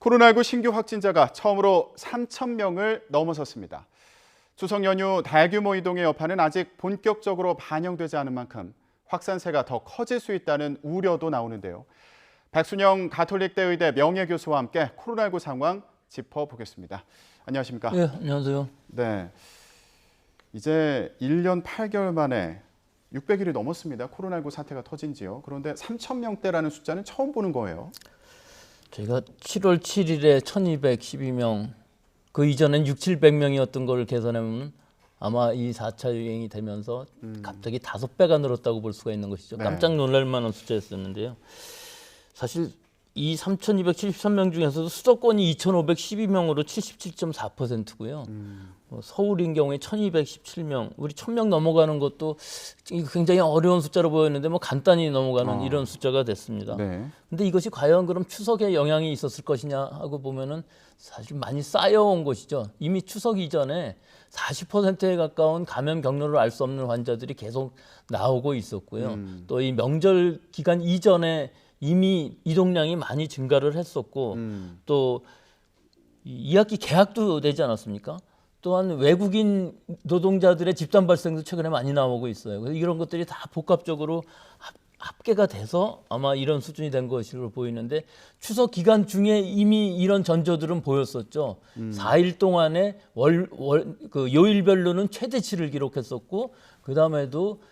코로나19 신규 확진자가 처음으로 3,000명을 넘어섰습니다. 추석 연휴 대규모 이동의 여파는 아직 본격적으로 반영되지 않은 만큼 확산세가 더 커질 수 있다는 우려도 나오는데요. 백순영 가톨릭대 의대 명예교수와 함께 코로나19 상황 짚어보겠습니다. 안녕하십니까? 네, 안녕하세요. 네, 이제 1년 8개월 만에 600일이 넘었습니다. 코로나19 사태가 터진 지요. 그런데 3,000명대라는 숫자는 처음 보는 거예요. 저희가 7월 7일에 1,212명, 그 이전엔 6,700명이었던 걸 계산하면 아마 이 4차 유행이 되면서 갑자기 5배가 늘었다고 볼 수가 있는 것이죠. 네. 깜짝 놀랄 만한 숫자였었는데요. 사실 이 3,273명 중에서도 수도권이 2,512명으로 77.4%고요. 서울인 경우에 1,217명, 우리 1,000명 넘어가는 것도 굉장히 어려운 숫자로 보였는데 뭐 간단히 넘어가는 이런 숫자가 됐습니다. 네. 근데 이것이 과연 그럼 추석에 영향이 있었을 것이냐 하고 보면은 사실 많이 쌓여온 것이죠. 이미 추석 이전에 40%에 가까운 감염 경로를 알 수 없는 환자들이 계속 나오고 있었고요. 또 이 명절 기간 이전에 이미 이동량이 많이 증가를 했었고 또 2학기 개학도 되지 않았습니까? 또한 외국인 노동자들의 집단 발생도 최근에 많이 나오고 있어요. 그래서 이런 것들이 다 복합적으로 합계가 돼서 아마 이런 수준이 된 것으로 보이는데 추석 기간 중에 이미 이런 전조들은 보였었죠. 4일 동안에 그 요일별로는 최대치를 기록했었고 그 다음에도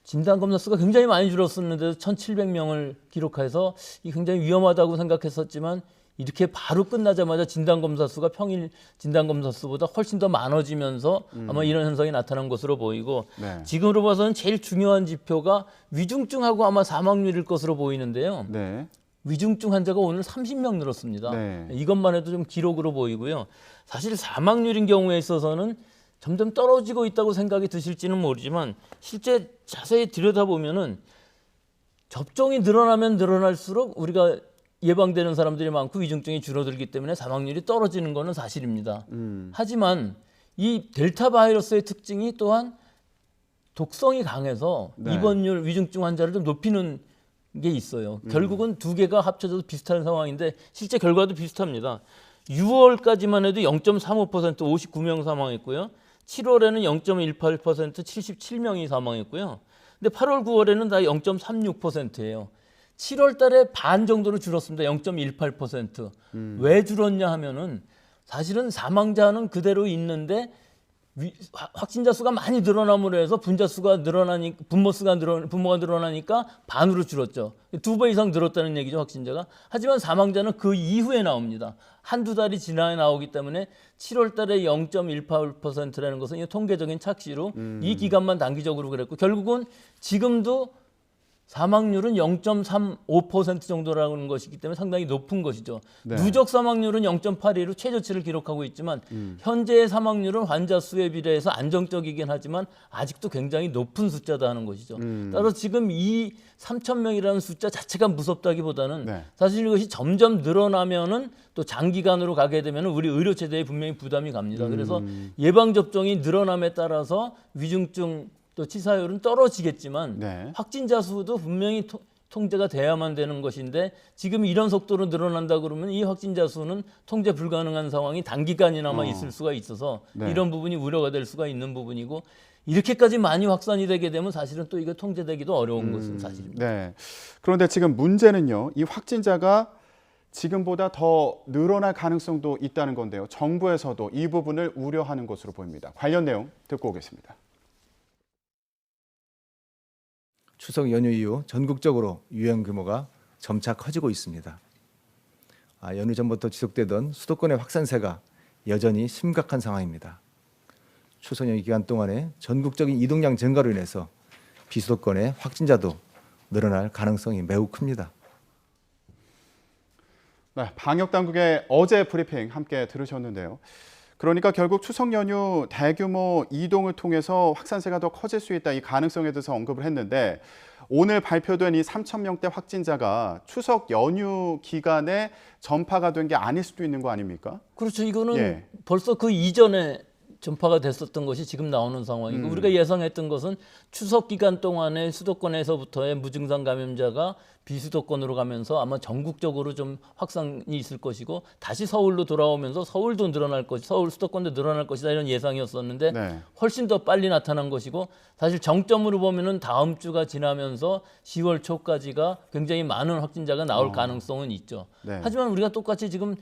진단검사 수가 굉장히 많이 줄었었는데도 1,700명을 기록해서 이 굉장히 위험하다고 생각했었지만 이렇게 바로 끝나자마자 진단검사 수가 평일 진단검사 수보다 훨씬 더 많아지면서 아마 이런 현상이 나타난 것으로 보이고 네. 지금으로 봐서는 제일 중요한 지표가 위중증하고 아마 사망률일 것으로 보이는데요. 네. 위중증 환자가 오늘 30명 늘었습니다. 네. 이것만 해도 좀 기록으로 보이고요. 사실 사망률인 경우에 있어서는 점점 떨어지고 있다고 생각이 드실지는 모르지만 실제 자세히 들여다보면은 접종이 늘어나면 늘어날수록 우리가 예방되는 사람들이 많고 위중증이 줄어들기 때문에 사망률이 떨어지는 것은 사실입니다. 하지만 이 델타 바이러스의 특징이 또한 독성이 강해서 네. 입원율 위중증 환자를 좀 높이는 게 있어요. 결국은 두 개가 합쳐져서 비슷한 상황인데 실제 결과도 비슷합니다. 6월까지만 해도 0.35% 59명 사망했고요. 7월에는 0.18% 77명이 사망했고요. 근데 8월, 9월에는 다 0.36%예요. 7월 달에 반 정도로 줄었습니다. 0.18%. 왜 줄었냐 하면은 사실은 사망자는 그대로 있는데 확진자 수가 많이 늘어남으로 해서 분모가 늘어나니까 반으로 줄었죠. 2배 이상 늘었다는 얘기죠, 확진자가. 하지만 사망자는 그 이후에 나옵니다. 한두 달이 지나야 나오기 때문에 7월 달에 0.18%라는 것은 통계적인 착시로 이 기간만 단기적으로 그랬고 결국은 지금도 사망률은 0.35% 정도라는 것이기 때문에 상당히 높은 것이죠. 네. 누적 사망률은 0.82로 최저치를 기록하고 있지만 현재의 사망률은 환자 수에 비례해서 안정적이긴 하지만 아직도 굉장히 높은 숫자다 하는 것이죠. 따라서 지금 이 3,000명이라는 숫자 자체가 무섭다기보다는 네. 사실 이것이 점점 늘어나면은 또 장기간으로 가게 되면은 우리 의료 체제에 분명히 부담이 갑니다. 그래서 예방 접종이 늘어남에 따라서 위중증 또 치사율은 떨어지겠지만 네. 확진자 수도 분명히 통제가 돼야만 되는 것인데 지금 이런 속도로 늘어난다 그러면 이 확진자 수는 통제 불가능한 상황이 단기간이나마 있을 수가 있어서 네. 이런 부분이 우려가 될 수가 있는 부분이고 이렇게까지 많이 확산이 되게 되면 사실은 또 이거 통제되기도 어려운 것은 사실입니다. 네. 그런데 지금 문제는요. 이 확진자가 지금보다 더 늘어날 가능성도 있다는 건데요. 정부에서도 이 부분을 우려하는 것으로 보입니다. 관련 내용 듣고 오겠습니다. 추석 연휴 이후 전국적으로 유행 규모가 점차 커지고 있습니다. 연휴 전부터 지속되던 수도권의 확산세가 여전히 심각한 상황입니다. 추석 연휴 기간 동안에 전국적인 이동량 증가로 인해서 비수도권의 확진자도 늘어날 가능성이 매우 큽니다. 네, 방역 당국의 어제 브리핑 함께 들으셨는데요. 그러니까 결국 추석 연휴 대규모 이동을 통해서 확산세가 더 커질 수 있다 이 가능성에 대해서 언급을 했는데 오늘 발표된 이 3,000명대 확진자가 추석 연휴 기간에 전파가 된 게 아닐 수도 있는 거 아닙니까? 그렇죠. 이거는 예. 벌써 그 이전에 전파가 됐었던 것이 지금 나오는 상황이고 우리가 예상했던 것은 추석 기간 동안에 수도권에서부터의 무증상 감염자가 비수도권으로 가면서 아마 전국적으로 좀 확산이 있을 것이고 다시 서울로 돌아오면서 서울도 늘어날 것이 서울 수도권도 늘어날 것이다 이런 예상이었었는데 네. 훨씬 더 빨리 나타난 것이고 사실 정점으로 보면은 다음 주가 지나면서 10월 초까지가 굉장히 많은 확진자가 나올 가능성은 있죠. 네. 하지만 우리가 똑같이 지금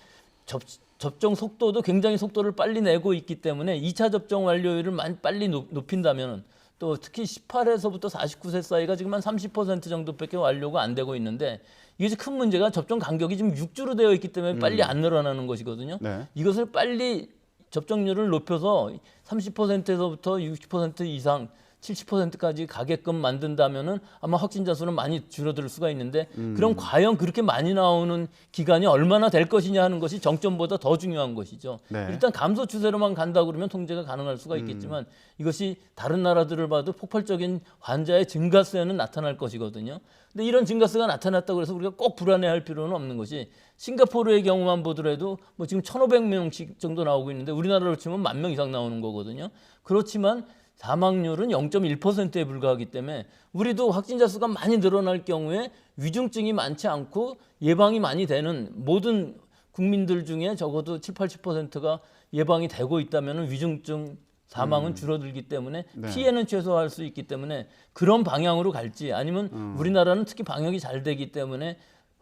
접종 속도도 굉장히 속도를 빨리 내고 있기 때문에 2차 접종 완료율을 빨리 높인다면 또 특히 18에서부터 49세 사이가 지금 한 30% 정도밖에 완료가 안 되고 있는데 이게 큰 문제가 접종 간격이 지금 6주로 되어 있기 때문에 빨리 안 늘어나는 것이거든요. 네. 이것을 빨리 접종률을 높여서 30%에서부터 60% 이상 70%까지 가게끔 만든다면은 아마 확진자 수는 많이 줄어들 수가 있는데 그럼 과연 그렇게 많이 나오는 기간이 얼마나 될 것이냐 하는 것이 정점보다 더 중요한 것이죠. 네. 일단 감소 추세로만 간다 그러면 통제가 가능할 수가 있겠지만 이것이 다른 나라들을 봐도 폭발적인 환자의 증가세는 나타날 것이거든요. 근데 이런 증가세가 나타났다고 해서 우리가 꼭 불안해할 필요는 없는 것이 싱가포르의 경우만 보더라도 뭐 지금 1,500명씩 정도 나오고 있는데 우리나라로 치면 10,000명 이상 나오는 거거든요. 그렇지만 사망률은 0.1%에 불과하기 때문에 우리도 확진자 수가 많이 늘어날 경우에 위중증이 많지 않고 예방이 많이 되는 모든 국민들 중에 적어도 70-80%가 예방이 되고 있다면 위중증 사망은 줄어들기 때문에 네. 피해는 최소화할 수 있기 때문에 그런 방향으로 갈지 아니면 우리나라는 특히 방역이 잘 되기 때문에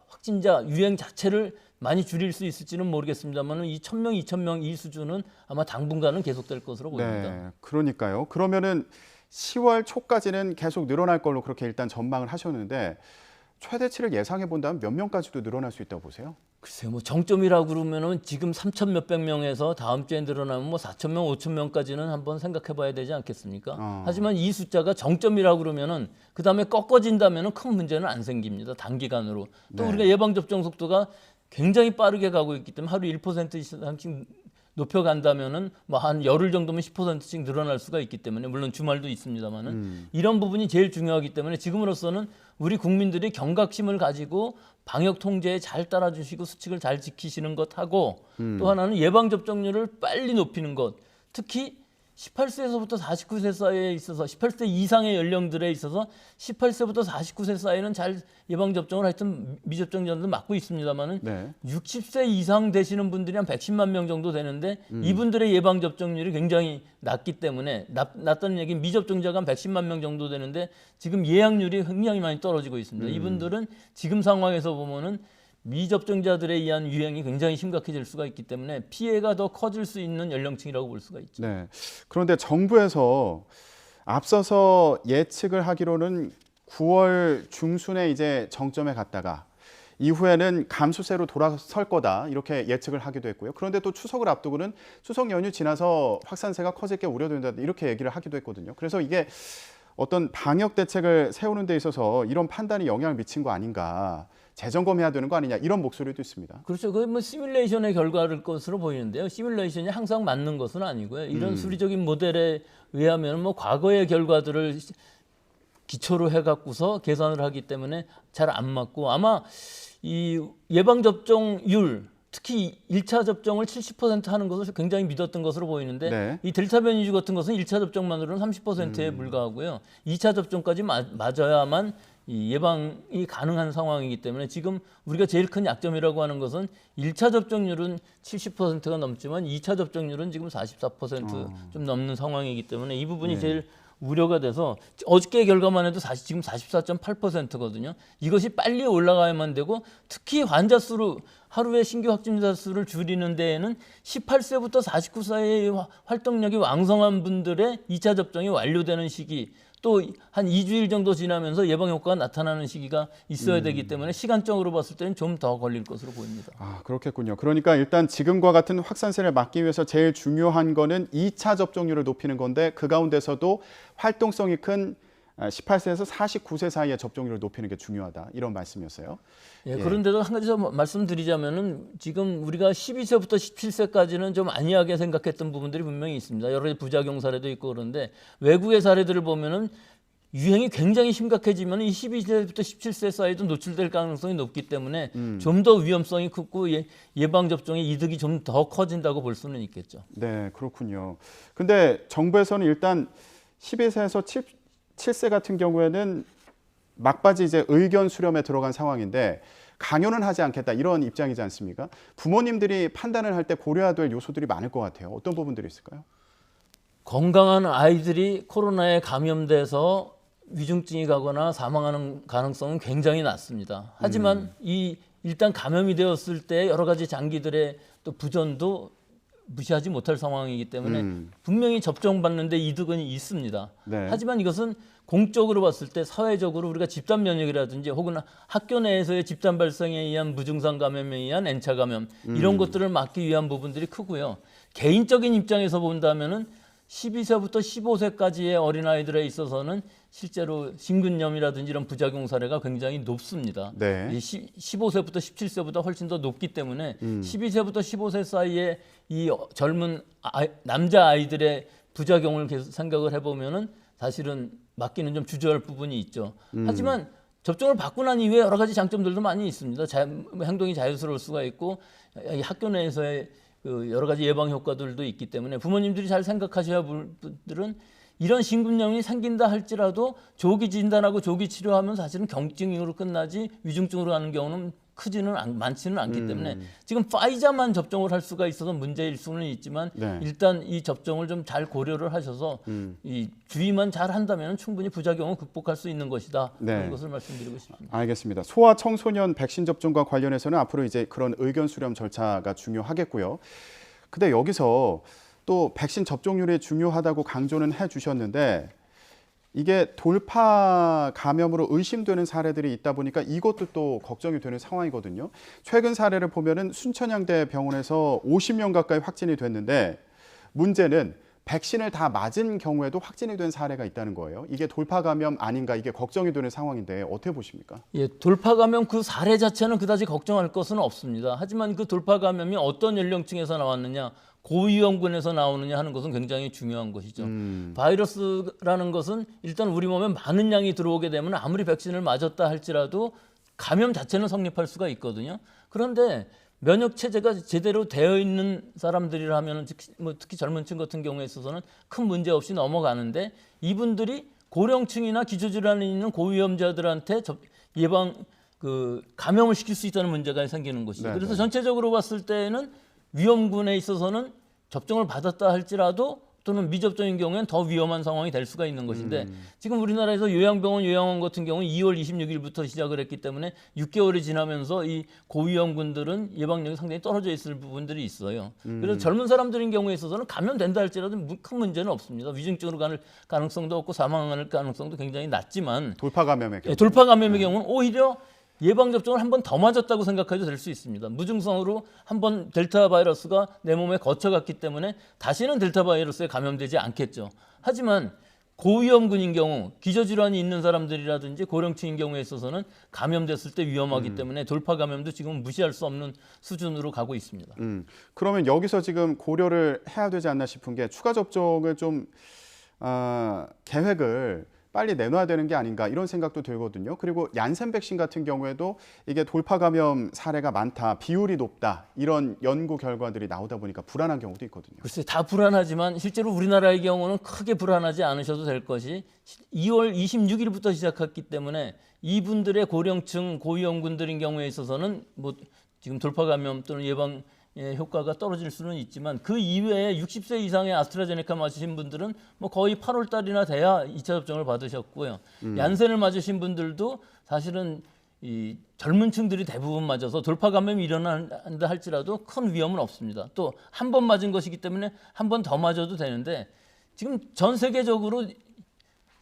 확진자 유행 자체를 많이 줄일 수 있을지는 모르겠습니다만 이 1,000명, 2,000명 이 수준은 아마 당분간은 계속될 것으로 보입니다. 네, 그러니까요. 그러면은 10월 초까지는 계속 늘어날 걸로 그렇게 일단 전망을 하셨는데 최대치를 예상해 본다면 몇 명까지도 늘어날 수 있다고 보세요? 글쎄요, 뭐 정점이라고 그러면은 지금 3천 몇백 명에서 다음 주에 늘어나면 뭐 4천 명, 5천 명까지는 한번 생각해봐야 되지 않겠습니까? 하지만 이 숫자가 정점이라고 그러면은 그 다음에 꺾어진다면은 큰 문제는 안 생깁니다. 단기간으로. 또 네. 우리가 예방 접종 속도가 굉장히 빠르게 가고 있기 때문에 하루 1% 이상씩 높여간다면은 뭐 한 열흘 정도면 10%씩 늘어날 수가 있기 때문에 물론 주말도 있습니다만은 이런 부분이 제일 중요하기 때문에 지금으로서는 우리 국민들이 경각심을 가지고 방역 통제에 잘 따라주시고 수칙을 잘 지키시는 것하고 또 하나는 예방 접종률을 빨리 높이는 것, 특히 18세에서부터 49세 사이에 있어서 18세 이상의 연령들에 있어서 18세부터 49세 사이는 잘 예방 접종을 하여튼 미접종자들도 맞고 있습니다만은 네. 60세 이상 되시는 분들이 한 110만 명 정도 되는데 이분들의 예방 접종률이 굉장히 낮기 때문에 낮다는 얘기는 미접종자가 한 110만 명 정도 되는데 지금 예약률이 굉장히 많이 떨어지고 있습니다. 이분들은 지금 상황에서 보면은 미접종자들에 의한 유행이 굉장히 심각해질 수가 있기 때문에 피해가 더 커질 수 있는 연령층이라고 볼 수가 있죠. 네. 그런데 정부에서 앞서서 예측을 하기로는 9월 중순에 이제 정점에 갔다가 이후에는 감소세로 돌아설 거다 이렇게 예측을 하기도 했고요. 그런데 또 추석을 앞두고는 추석 연휴 지나서 확산세가 커질 게 우려된다 이렇게 얘기를 하기도 했거든요. 그래서 이게 어떤 방역 대책을 세우는 데 있어서 이런 판단이 영향을 미친 거 아닌가, 재점검해야 되는 거 아니냐 이런 목소리도 있습니다. 그렇죠. 그 뭐 시뮬레이션의 결과를 것으로 보이는데요. 시뮬레이션이 항상 맞는 것은 아니고요. 이런 수리적인 모델에 의하면 뭐 과거의 결과들을 기초로 해갖고서 계산을 하기 때문에 잘 안 맞고 아마 이 예방 접종률 특히 1차 접종을 70% 하는 것을 굉장히 믿었던 것으로 보이는데 네. 이 델타 변이주 같은 것은 1차 접종만으로는 30%에 불과하고요. 2차 접종까지 맞아야만 이 예방이 가능한 상황이기 때문에 지금 우리가 제일 큰 약점이라고 하는 것은 1차 접종률은 70%가 넘지만 2차 접종률은 지금 44%좀 넘는 상황이기 때문에 이 부분이 제일 우려가 돼서 어저께 결과만 해도 지금 44.8%거든요. 이것이 빨리 올라가야만 되고 특히 환자 수로 하루에 신규 확진자 수를 줄이는 데에는 18세부터 49세의 활동력이 왕성한 분들의 2차 접종이 완료되는 시기 또 한 2주일 정도 지나면서 예방 효과가 나타나는 시기가 있어야 되기 때문에 시간적으로 봤을 때는 좀 더 걸릴 것으로 보입니다. 아, 그렇겠군요. 그러니까 일단 지금과 같은 확산세를 막기 위해서 제일 중요한 거는 2차 접종률을 높이는 건데 그 가운데서도 활동성이 큰 18세에서 49세 사이의 접종률을 높이는 게 중요하다. 이런 말씀이었어요. 예, 그런데도 한 가지 더 말씀드리자면은 지금 우리가 12세부터 17세까지는 좀 안이하게 생각했던 부분들이 분명히 있습니다. 여러 가지 부작용 사례도 있고 그런데 외국의 사례들을 보면은 유행이 굉장히 심각해지면 이 12세부터 17세 사이도 노출될 가능성이 높기 때문에 좀 더 위험성이 크고 예방 접종의 이득이 좀 더 커진다고 볼 수는 있겠죠. 네, 그렇군요. 근데 정부에서는 일단 12세에서 7세 같은 경우에는 막바지 이제 의견 수렴에 들어간 상황인데 강요는 하지 않겠다 이런 입장이지 않습니까? 부모님들이 판단을 할 때 고려해야 될 요소들이 많을 것 같아요. 어떤 부분들이 있을까요? 건강한 아이들이 코로나에 감염돼서 위중증이 가거나 사망하는 가능성은 굉장히 낮습니다. 하지만 일단 감염이 되었을 때 여러 가지 장기들의 또 부전도 무시하지 못할 상황이기 때문에 분명히 접종받는데 이득은 있습니다. 네. 하지만 이것은 공적으로 봤을 때 사회적으로 우리가 집단 면역이라든지 혹은 학교 내에서의 집단 발생에 의한 무증상 감염에 의한 N차 감염 이런 것들을 막기 위한 부분들이 크고요. 개인적인 입장에서 본다면은 12세부터 15세까지의 어린아이들에 있어서는 실제로 심근염이라든지 이런 부작용 사례가 굉장히 높습니다. 네. 15세부터 17세보다 훨씬 더 높기 때문에 12세부터 15세 사이에 이 젊은 남자 아이들의 부작용을 계속 생각을 해보면은 사실은 막기는 좀 주저할 부분이 있죠. 하지만 접종을 받고 난 이후에 여러 가지 장점들도 많이 있습니다. 행동이 자유스러울 수가 있고 이 학교 내에서의 그 여러 가지 예방 효과들도 있기 때문에 부모님들이 잘 생각하셔야 할 분들은 이런 심근염이 생긴다 할지라도 조기 진단하고 조기 치료하면 사실은 경증으로 끝나지 위중증으로 가는 경우는 많지는 않기 때문에 지금 파이자만 접종을 할 수가 있어서 문제일 수는 있지만 네. 일단 이 접종을 좀 잘 고려를 하셔서 이 주의만 잘 한다면 충분히 부작용을 극복할 수 있는 것이다. 네. 그런 것을 말씀드리고 싶습니다. 알겠습니다. 소아 청소년 백신 접종과 관련해서는 앞으로 이제 그런 의견 수렴 절차가 중요하겠고요. 근데 여기서 또 백신 접종률이 중요하다고 강조는 해주셨는데 이게 돌파 감염으로 의심되는 사례들이 있다 보니까 이것도 또 걱정이 되는 상황이거든요. 최근 사례를 보면은 순천향대 병원에서 50명 가까이 확진이 됐는데 문제는 백신을 다 맞은 경우에도 확진이 된 사례가 있다는 거예요. 이게 돌파 감염 아닌가 이게 걱정이 되는 상황인데 어떻게 보십니까? 예, 돌파 감염 그 사례 자체는 그다지 걱정할 것은 없습니다. 하지만 그 돌파 감염이 어떤 연령층에서 나왔느냐, 고위험군에서 나오느냐 하는 것은 굉장히 중요한 것이죠. 바이러스라는 것은 일단 우리 몸에 많은 양이 들어오게 되면 아무리 백신을 맞았다 할지라도 감염 자체는 성립할 수가 있거든요. 그런데 면역 체제가 제대로 되어 있는 사람들이라면 특히 젊은 층 같은 경우에 있어서는 큰 문제 없이 넘어가는데 이분들이 고령층이나 기저질환이 있는 고위험자들한테 감염을 시킬 수 있다는 문제가 생기는 것이죠. 네, 그래서 네. 전체적으로 봤을 때는 위험군에 있어서는 접종을 받았다 할지라도 또는 미접종인 경우에는 더 위험한 상황이 될 수가 있는 것인데 지금 우리나라에서 요양병원, 요양원 같은 경우는 2월 26일부터 시작을 했기 때문에 6개월이 지나면서 이 고위험군들은 예방력이 상당히 떨어져 있을 부분들이 있어요. 그래서 젊은 사람들인 경우에 있어서는 감염된다 할지라도 큰 문제는 없습니다. 위중증으로 갈 가능성도 없고 사망할 가능성도 굉장히 낮지만 돌파 감염의 경우. 돌파 감염의 경우는 오히려 예방 접종을 한 번 더 맞았다고 생각해도 될 수 있습니다. 무증상으로 한 번 델타 바이러스가 내 몸에 거쳐갔기 때문에 다시는 델타 바이러스에 감염되지 않겠죠. 하지만 고위험군인 경우, 기저질환이 있는 사람들이라든지 고령층인 경우에 있어서는 감염됐을 때 위험하기 때문에 돌파 감염도 지금 무시할 수 없는 수준으로 가고 있습니다. 그러면 여기서 지금 고려를 해야 되지 않나 싶은 게 추가 접종을 좀 계획을 빨리 내놔야 되는 게 아닌가 이런 생각도 들거든요. 그리고 얀센 백신 같은 경우에도 이게 돌파 감염 사례가 많다, 비율이 높다 이런 연구 결과들이 나오다 보니까 불안한 경우도 있거든요. 글쎄 다 불안하지만 실제로 우리나라의 경우는 크게 불안하지 않으셔도 될 것이 2월 26일부터 시작했기 때문에 이분들의 고령층 고위험군들인 경우에 있어서는 지금 돌파 감염 또는 예방 효과가 떨어질 수는 있지만 그 이외에 60세 이상의 아스트라제네카 맞으신 분들은 거의 8월 달이나 돼야 2차 접종을 받으셨고요. 얀센을 맞으신 분들도 사실은 이 젊은 층들이 대부분 맞아서 돌파 감염이 일어난다 할지라도 큰 위험은 없습니다. 또 한 번 맞은 것이기 때문에 한 번 더 맞아도 되는데 지금 전 세계적으로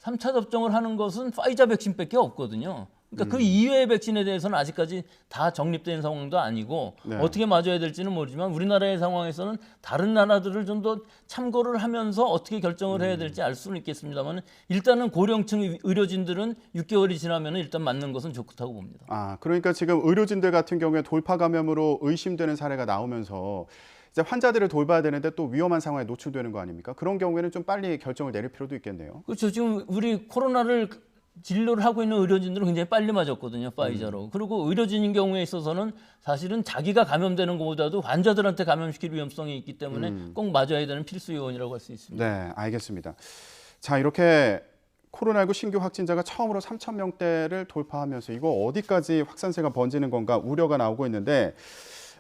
3차 접종을 하는 것은 파이자 백신밖에 없거든요. 그러니까 그 이외의 백신에 대해서는 아직까지 다 정립된 상황도 아니고 네. 어떻게 맞아야 될지는 모르지만 우리나라의 상황에서는 다른 나라들을 좀 더 참고를 하면서 어떻게 결정을 해야 될지 알 수는 있겠습니다만 일단은 고령층 의료진들은 6개월이 지나면 일단 맞는 것은 좋다고 봅니다. 그러니까 지금 의료진들 같은 경우에 돌파 감염으로 의심되는 사례가 나오면서 이제 환자들을 돌봐야 되는데 또 위험한 상황에 노출되는 거 아닙니까? 그런 경우에는 좀 빨리 결정을 내릴 필요도 있겠네요. 그렇죠. 지금 우리 코로나를 진료를 하고 있는 의료진들은 굉장히 빨리 맞았거든요. 파이저로. 그리고 의료진인 경우에 있어서는 사실은 자기가 감염되는 것보다도 환자들한테 감염시킬 위험성이 있기 때문에 꼭 맞아야 되는 필수 요원이라고 할 수 있습니다. 네, 알겠습니다. 자, 이렇게 코로나19 신규 확진자가 처음으로 3천 명대를 돌파하면서 이거 어디까지 확산세가 번지는 건가 우려가 나오고 있는데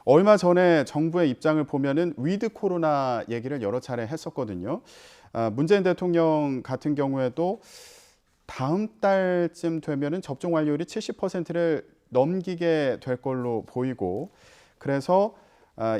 얼마 전에 정부의 입장을 보면은 위드 코로나 얘기를 여러 차례 했었거든요. 문재인 대통령 같은 경우에도 다음 달쯤 되면은 접종 완료율이 70%를 넘기게 될 걸로 보이고 그래서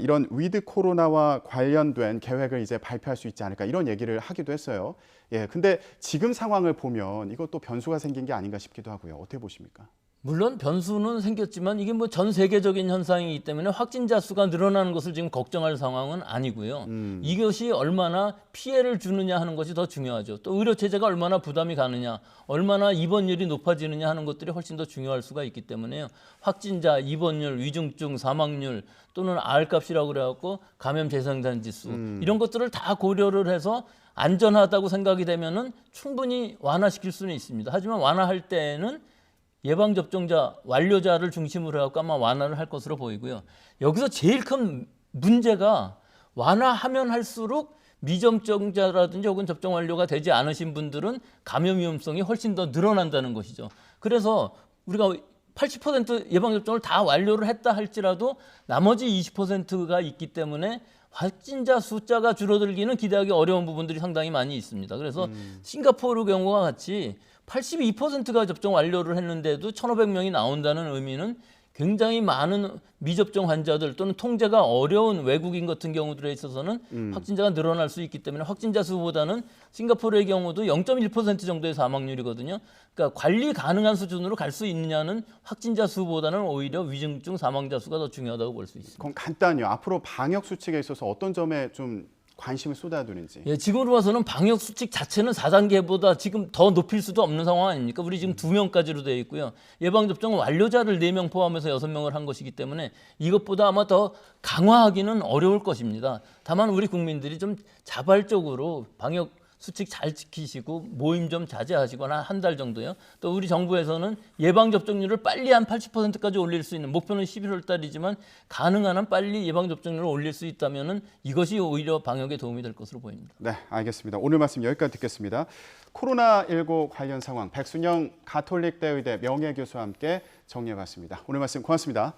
이런 위드 코로나와 관련된 계획을 이제 발표할 수 있지 않을까 이런 얘기를 하기도 했어요. 예, 근데 지금 상황을 보면 이것도 변수가 생긴 게 아닌가 싶기도 하고요. 어떻게 보십니까? 물론 변수는 생겼지만 이게 뭐 전 세계적인 현상이기 때문에 확진자 수가 늘어나는 것을 지금 걱정할 상황은 아니고요. 이것이 얼마나 피해를 주느냐 하는 것이 더 중요하죠. 또 의료 체제가 얼마나 부담이 가느냐, 얼마나 입원율이 높아지느냐 하는 것들이 훨씬 더 중요할 수가 있기 때문에요. 확진자, 입원율, 위중증, 사망률 또는 R값이라고 그래갖고 감염 재생산 지수 이런 것들을 다 고려를 해서 안전하다고 생각이 되면은 충분히 완화시킬 수는 있습니다. 하지만 완화할 때에는 예방접종자, 완료자를 중심으로 해서 아마 완화를 할 것으로 보이고요. 여기서 제일 큰 문제가 완화하면 할수록 미접종자라든지 혹은 접종 완료가 되지 않으신 분들은 감염 위험성이 훨씬 더 늘어난다는 것이죠. 그래서 우리가 80% 예방접종을 다 완료를 했다 할지라도 나머지 20%가 있기 때문에 확진자 숫자가 줄어들기는 기대하기 어려운 부분들이 상당히 많이 있습니다. 그래서 싱가포르 경우와 같이 82%가 접종 완료를 했는데도 1,500명이 나온다는 의미는 굉장히 많은 미접종 환자들 또는 통제가 어려운 외국인 같은 경우들에 있어서는 확진자가 늘어날 수 있기 때문에 확진자 수보다는 싱가포르의 경우도 0.1% 정도의 사망률이거든요. 그러니까 관리 가능한 수준으로 갈 수 있느냐는 확진자 수보다는 오히려 위중증 사망자 수가 더 중요하다고 볼 수 있습니다. 그럼 간단히요. 앞으로 방역 수칙에 있어서 어떤 점에 좀 관심을 쏟아야 되는지. 예, 지금으로 봐서는 방역 수칙 자체는 4단계보다 지금 더 높일 수도 없는 상황 아닙니까? 우리 지금 2명까지로 되어 있고요. 예방접종은 완료자를 4명 포함해서 6명을 한 것이기 때문에 이것보다 아마 더 강화하기는 어려울 것입니다. 다만 우리 국민들이 좀 자발적으로 방역 수칙 잘 지키시고 모임 좀 자제하시거나 한 달 정도요. 또 우리 정부에서는 예방접종률을 빨리 한 80%까지 올릴 수 있는 목표는 11월 달이지만 가능한 한 빨리 예방접종률을 올릴 수 있다면은 이것이 오히려 방역에 도움이 될 것으로 보입니다. 네, 알겠습니다. 오늘 말씀 여기까지 듣겠습니다. 코로나19 관련 상황 백순영 가톨릭대 의대 명예교수와 함께 정리해봤습니다. 오늘 말씀 고맙습니다.